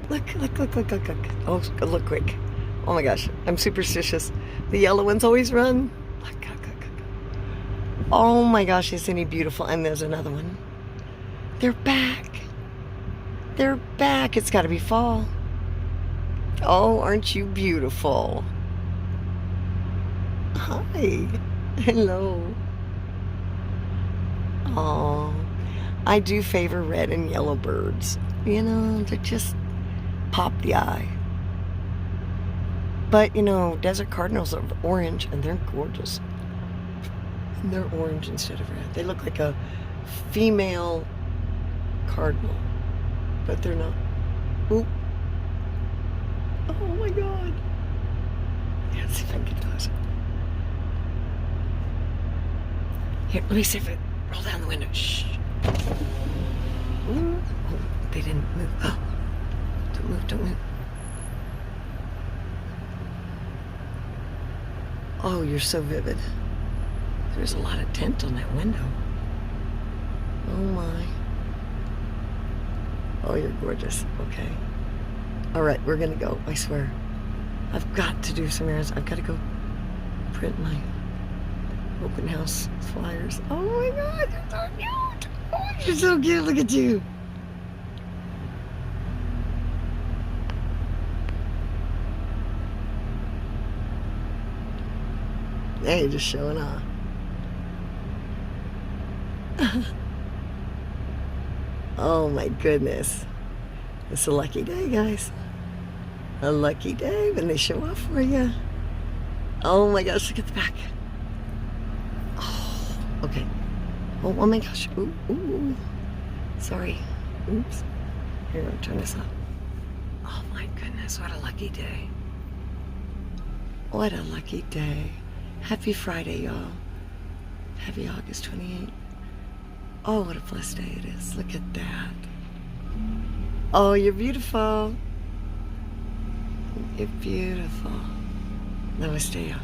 Look, look, look, look, look, look. Oh, look quick. Oh my gosh, I'm superstitious. The yellow ones always run. Look, look, look, look. Oh my gosh, isn't he beautiful? And there's another one. They're back. They're back. It's got to be fall. Oh, aren't you beautiful? Hi. Hello. Oh, I do favor red and yellow birds. You know, they just pop the eye. But, you know, desert cardinals are orange, and they're gorgeous. And they're orange instead of red. They look like a female cardinal, but they're not. Oop. Oh my God. Let's see if I can get those. Here, let me see if I roll down the window. Shh. Ooh. Oh, they didn't move. Oh. Don't move, don't move. Oh, you're so vivid. There's a lot of tint on that window. Oh my. Oh, you're gorgeous. Okay. All right, we're gonna go, I swear. I've got to do some errands. I've got to go print my open house flyers. Oh my God, you're so cute. Oh, you're so cute. Look at you. Hey, you're just showing off. Oh my goodness. It's a lucky day, guys. A lucky day when they show off for you. Oh my gosh, look at the back. Oh, okay. Oh my gosh. Ooh, ooh. Sorry. Oops. Here, I'll turn this up. Oh my goodness, what a lucky day. What a lucky day. Happy Friday, y'all. Happy August 28th. Oh, what a blessed day it is. Look at that. Oh, you're beautiful. You're beautiful. Namaste, y'all.